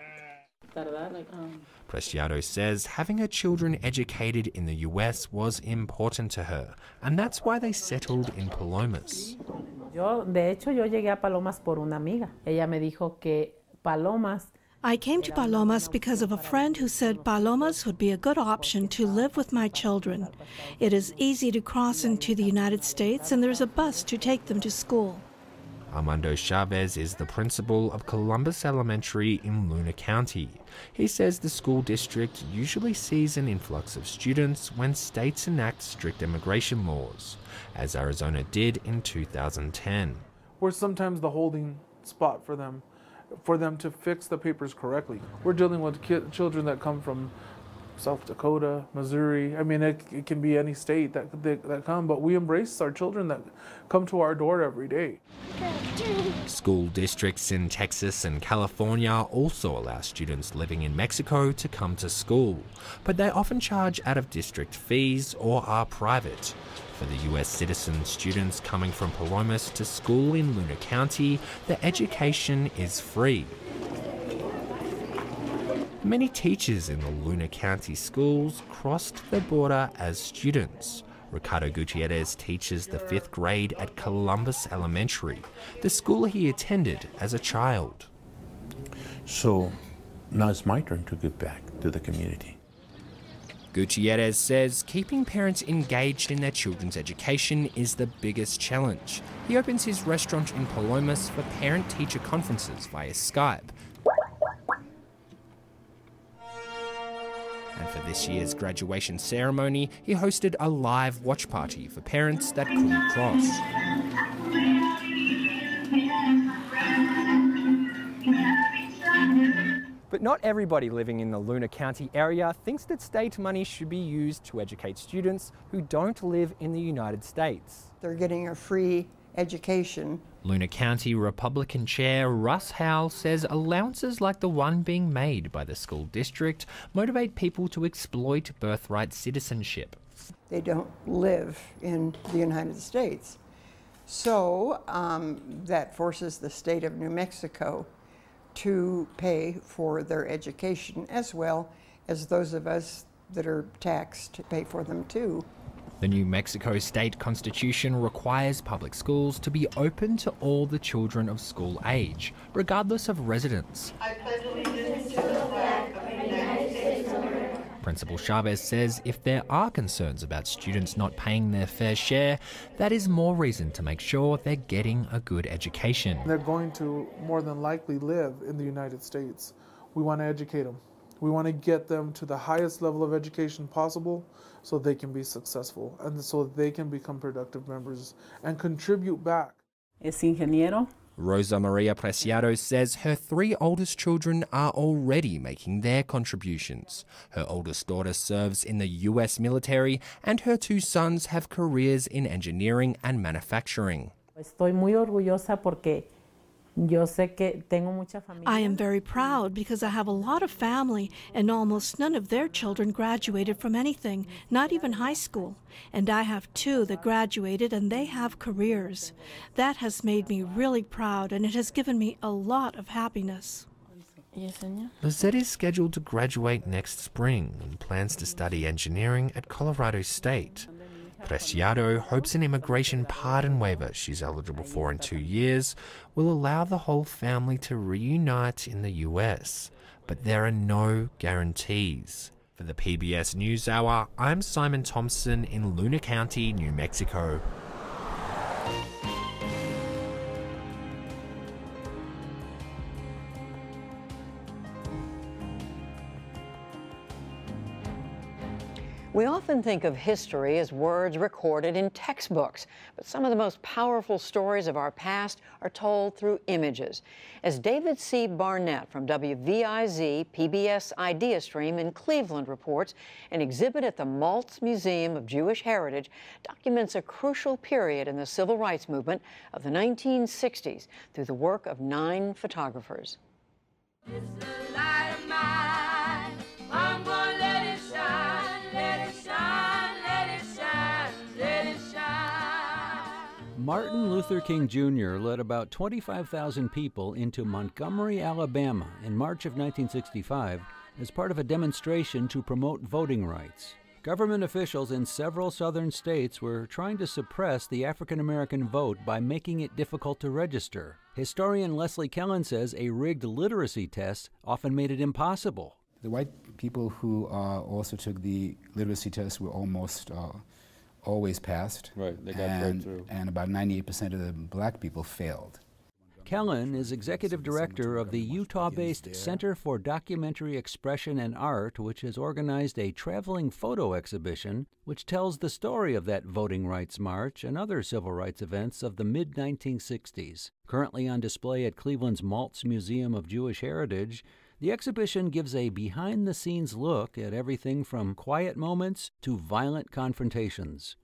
Preciado says having her children educated in the US was important to her, and that's why they settled in Palomas. De hecho, yo llegué a Palomas por una amiga. Ella me dijo que Palomas. I came to Palomas because of a friend who said Palomas would be a good option to live with my children. It is easy to cross into the United States, and there's a bus to take them to school. Armando Chavez is the principal of Columbus Elementary in Luna County. He says the school district usually sees an influx of students when states enact strict immigration laws, as Arizona did in 2010. We're sometimes the holding spot for them to fix the papers correctly. We're dealing with children that come from South Dakota, Missouri. I mean, it can be any state that come, but we embrace our children that come to our door every day. School districts in Texas and California also allow students living in Mexico to come to school, but they often charge out-of-district fees or are private. For the US citizen students coming from Palomas to school in Luna County, the education is free. Many teachers in the Luna County schools crossed the border as students. Ricardo Gutierrez teaches the 5th grade at Columbus Elementary, the school he attended as a child. So now it's my turn to give back to the community. Gutierrez says keeping parents engaged in their children's education is the biggest challenge. He opens his restaurant in Palomas for parent-teacher conferences via Skype. And for this year's graduation ceremony, he hosted a live watch party for parents that couldn't cross. But not everybody living in the Luna County area thinks that state money should be used to educate students who don't live in the United States. They're getting a free education. Luna County Republican Chair Russ Howell says allowances like the one being made by the school district motivate people to exploit birthright citizenship. They don't live in the United States. So that forces the state of New Mexico to pay for their education, as well as those of us that are taxed to pay for them too. The New Mexico state constitution requires public schools to be open to all the children of school age, regardless of residence. I pledge allegiance to the flag of the United States of America. Principal Chavez says if there are concerns about students not paying their fair share, that is more reason to make sure they're getting a good education. They're going to more than likely live in the United States. We want to educate them. We want to get them to the highest level of education possible so they can be successful and so they can become productive members and contribute back. Es ingeniero. Rosa Maria Preciado says her 3 oldest children are already making their contributions. Her oldest daughter serves in the US military and her 2 sons have careers in engineering and manufacturing. Estoy muy orgullosa porque yo sé que tengo mucha familia. I am very proud because I have a lot of family and almost none of their children graduated from anything, not even high school. And I have 2 that graduated and they have careers. That has made me really proud and it has given me a lot of happiness. Lizette is scheduled to graduate next spring and plans to study engineering at Colorado State. Preciado hopes an immigration pardon waiver she's eligible for in 2 years will allow the whole family to reunite in the US. But there are no guarantees. For the PBS NewsHour, I'm Simon Thompson in Luna County, New Mexico. We often think of history as words recorded in textbooks, but some of the most powerful stories of our past are told through images. As David C. Barnett from WVIZ PBS Idea Stream in Cleveland reports, an exhibit at the Maltz Museum of Jewish Heritage documents a crucial period in the civil rights movement of the 1960s through the work of 9 photographers. It's the light of mine. I'm gonna let it shine. Martin Luther King Jr. led about 25,000 people into Montgomery, Alabama in March of 1965 as part of a demonstration to promote voting rights. Government officials in several southern states were trying to suppress the African American vote by making it difficult to register. Historian Leslie Kellen says a rigged literacy test often made it impossible. The white people who also took the literacy test were almost always passed. Right, they got right through. And about 98% of the black people failed. Kellen is executive director of the Utah-based Center for Documentary Expression and Art, which has organized a traveling photo exhibition which tells the story of that voting rights march and other civil rights events of the mid-1960s. Currently on display at Cleveland's Maltz Museum of Jewish Heritage, the exhibition gives a behind-the-scenes look at everything from quiet moments to violent confrontations.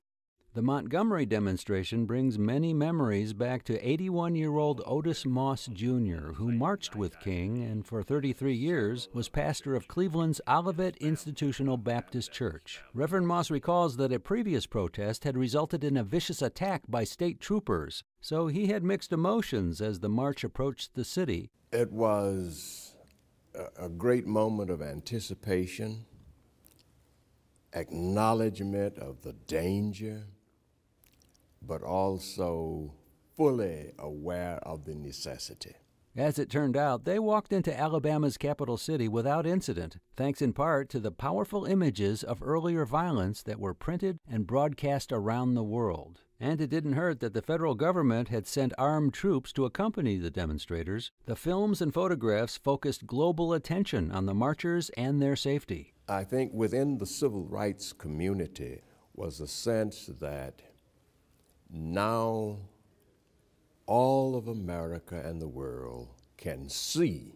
The Montgomery demonstration brings many memories back to 81-year-old Otis Moss Jr., who marched with King and for 33 years was pastor of Cleveland's Olivet Institutional Baptist Church. Reverend Moss recalls that a previous protest had resulted in a vicious attack by state troopers, so he had mixed emotions as the march approached the city. It was a great moment of anticipation, acknowledgement of the danger, but also fully aware of the necessity. As it turned out, they walked into Alabama's capital city without incident, thanks in part to the powerful images of earlier violence that were printed and broadcast around the world. And it didn't hurt that the federal government had sent armed troops to accompany the demonstrators. The films and photographs focused global attention on the marchers and their safety. I think within the civil rights community was a sense that now all of America and the world can see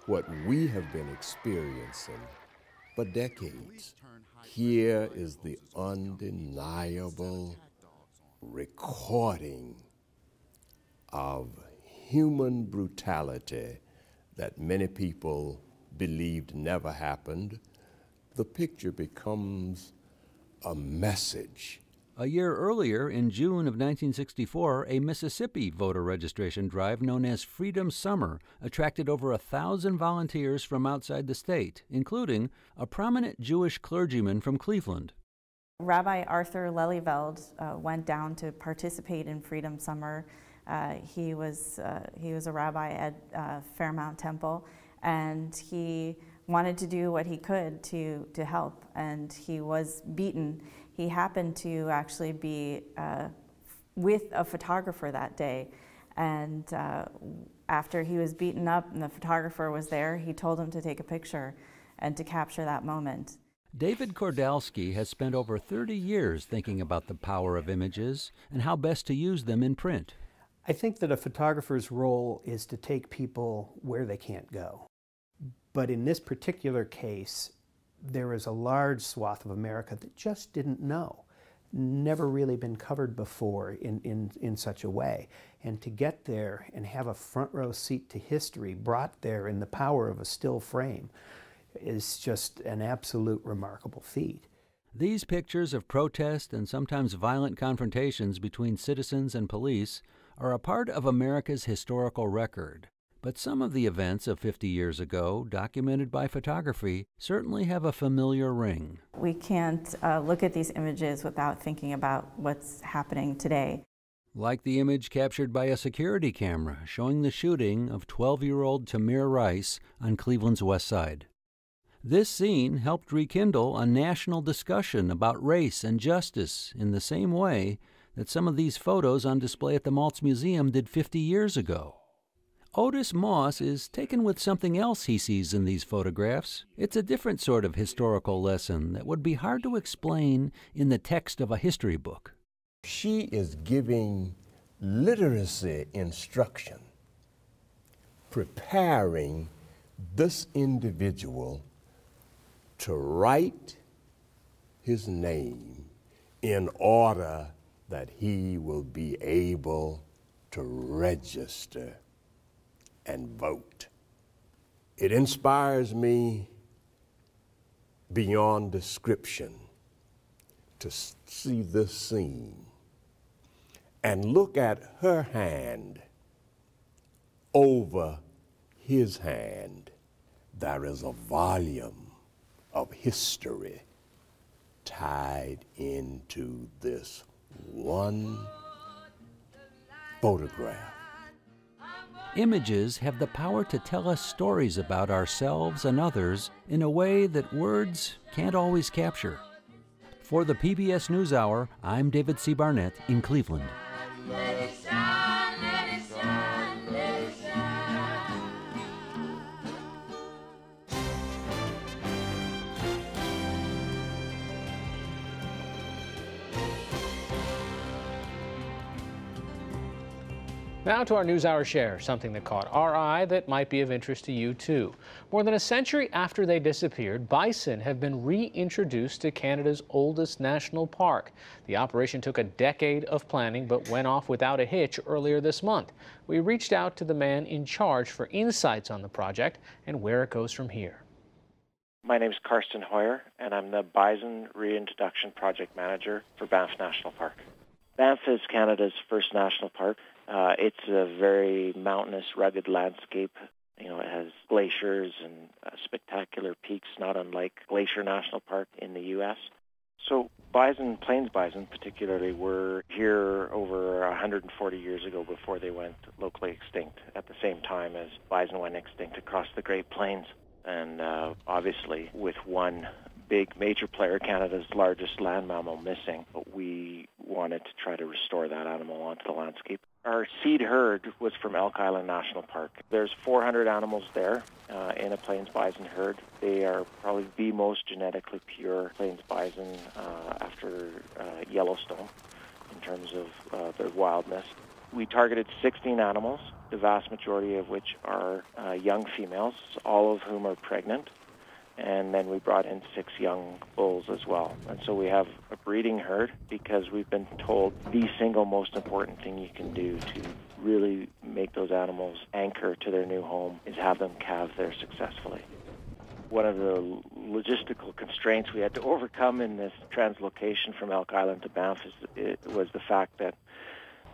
what we have been experiencing for decades. Here is the undeniable recording of human brutality that many people believed never happened. The picture becomes a message. A year earlier, in June of 1964, a Mississippi voter registration drive known as Freedom Summer attracted over 1,000 volunteers from outside the state, including a prominent Jewish clergyman from Cleveland. Rabbi Arthur Lelyveld went down to participate in Freedom Summer. He was a rabbi at Fairmount Temple, and he wanted to do what he could to help, and he was beaten. He happened to actually be with a photographer that day, and after he was beaten up and the photographer was there, he told him to take a picture and to capture that moment. David Kordalski has spent over 30 years thinking about the power of images and how best to use them in print. I think that a photographer's role is to take people where they can't go. But in this particular case, there is a large swath of America that just didn't know, never really been covered before in such a way. And to get there and have a front row seat to history brought there in the power of a still frame is just an absolute remarkable feat. These pictures of protest and sometimes violent confrontations between citizens and police are a part of America's historical record. But some of the events of 50 years ago, documented by photography, certainly have a familiar ring. We can't look at these images without thinking about what's happening today. Like the image captured by a security camera showing the shooting of 12-year-old Tamir Rice on Cleveland's West Side. This scene helped rekindle a national discussion about race and justice in the same way that some of these photos on display at the Maltz Museum did 50 years ago. Otis Moss is taken with something else he sees in these photographs. It's a different sort of historical lesson that would be hard to explain in the text of a history book. She is giving literacy instruction, preparing this individual to write his name in order that he will be able to register and vote. It inspires me beyond description to see this scene and look at her hand over his hand. There is a volume of history tied into this one photograph. Images have the power to tell us stories about ourselves and others in a way that words can't always capture. For the PBS NewsHour, I'm David C. Barnett in Cleveland. Let it shine, let it shine, let it shine. Now to our NewsHour share, something that caught our eye that might be of interest to you too. More than a century after they disappeared, bison have been reintroduced to Canada's oldest national park. The operation took a decade of planning but went off without a hitch earlier this month. We reached out to the man in charge for insights on the project and where it goes from here. My name is Karsten Hoyer, and I'm the Bison Reintroduction Project Manager for Banff National Park. Banff is Canada's first national park. It's a very mountainous, rugged landscape. You know, it has glaciers and spectacular peaks, not unlike Glacier National Park in the U.S. So bison, plains bison particularly, were here over 140 years ago before they went locally extinct, at the same time as bison went extinct across the Great Plains. And obviously, with one big major player, Canada's largest land mammal, missing, but we wanted to try to restore that animal onto the landscape. Our seed herd was from Elk Island National Park. There's 400 animals there in a plains bison herd. They are probably the most genetically pure plains bison after Yellowstone in terms of their wildness. We targeted 16 animals, the vast majority of which are young females, all of whom are pregnant. And then we brought in 6 young bulls as well. And so we have a breeding herd because we've been told the single most important thing you can do to really make those animals anchor to their new home is have them calve there successfully. One of the logistical constraints we had to overcome in this translocation from Elk Island to Banff was the fact that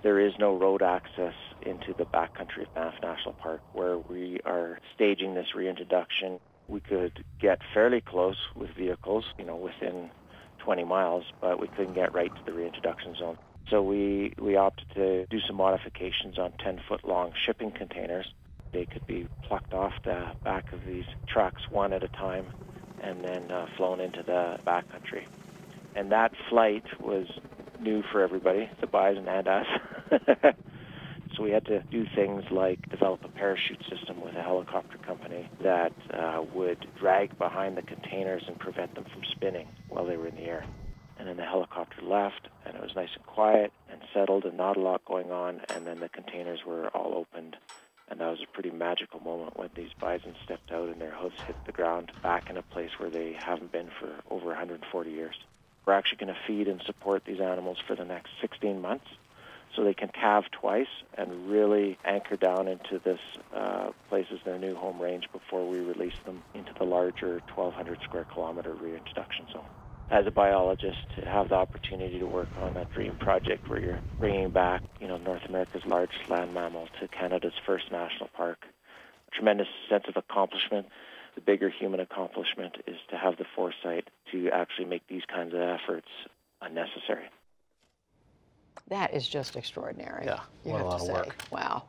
there is no road access into the backcountry of Banff National Park where we are staging this reintroduction. We could get fairly close with vehicles, within 20 miles, but we couldn't get right to the reintroduction zone. So we opted to do some modifications on 10-foot-long shipping containers. They could be plucked off the back of these trucks one at a time and then flown into the backcountry. And that flight was new for everybody, the bison and us. So we had to do things like develop a parachute system with a helicopter company that would drag behind the containers and prevent them from spinning while they were in the air. And then the helicopter left, and it was nice and quiet and settled and not a lot going on, and then the containers were all opened. And that was a pretty magical moment when these bison stepped out and their hooves hit the ground back in a place where they haven't been for over 140 years. We're actually going to feed and support these animals for the next 16 months. So they can calve twice and really anchor down into this place as their new home range before we release them into the larger 1,200 square kilometer reintroduction zone. As a biologist, to have the opportunity to work on that dream project where you're bringing back, North America's largest land mammal to Canada's first national park tremendous sense of accomplishment. The bigger human accomplishment is to have the foresight to actually make these kinds of efforts unnecessary. That is just extraordinary. Yeah, you what have a lot to of say. work. Wow.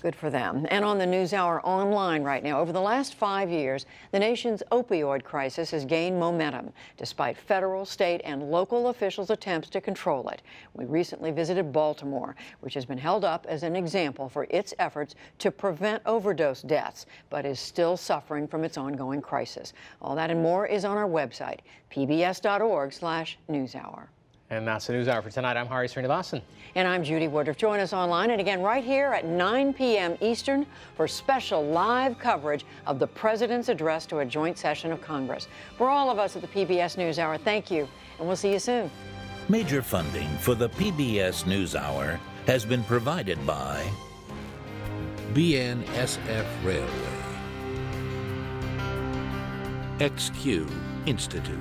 Good for them. And on the NewsHour online right now, over the last 5 years, the nation's opioid crisis has gained momentum, despite federal, state, and local officials' attempts to control it. We recently visited Baltimore, which has been held up as an example for its efforts to prevent overdose deaths, but is still suffering from its ongoing crisis. All that and more is on our website, pbs.org/newshour. And that's the NewsHour for tonight. I'm Hari Srinivasan. And I'm Judy Woodruff. Join us online and again right here at 9 p.m. Eastern for special live coverage of the President's address to a joint session of Congress. For all of us at the PBS NewsHour, thank you, and we'll see you soon. Major funding for the PBS NewsHour has been provided by BNSF Railway, XQ Institute,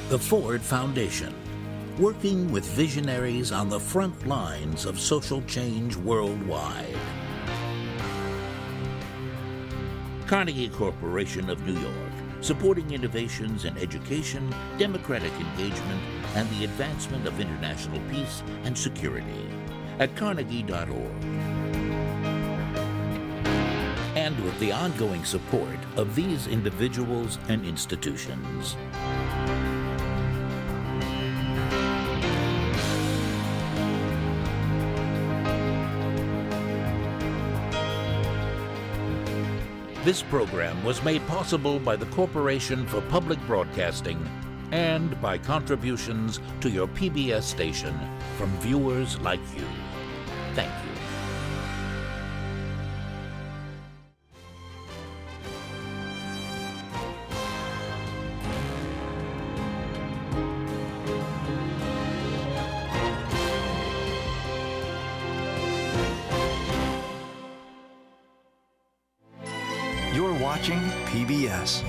the Ford Foundation, working with visionaries on the front lines of social change worldwide. Carnegie Corporation of New York, supporting innovations in education, democratic engagement, and the advancement of international peace and security at carnegie.org. And with the ongoing support of these individuals and institutions. This program was made possible by the Corporation for Public Broadcasting and by contributions to your PBS station from viewers like you. Thank you. You're watching PBS.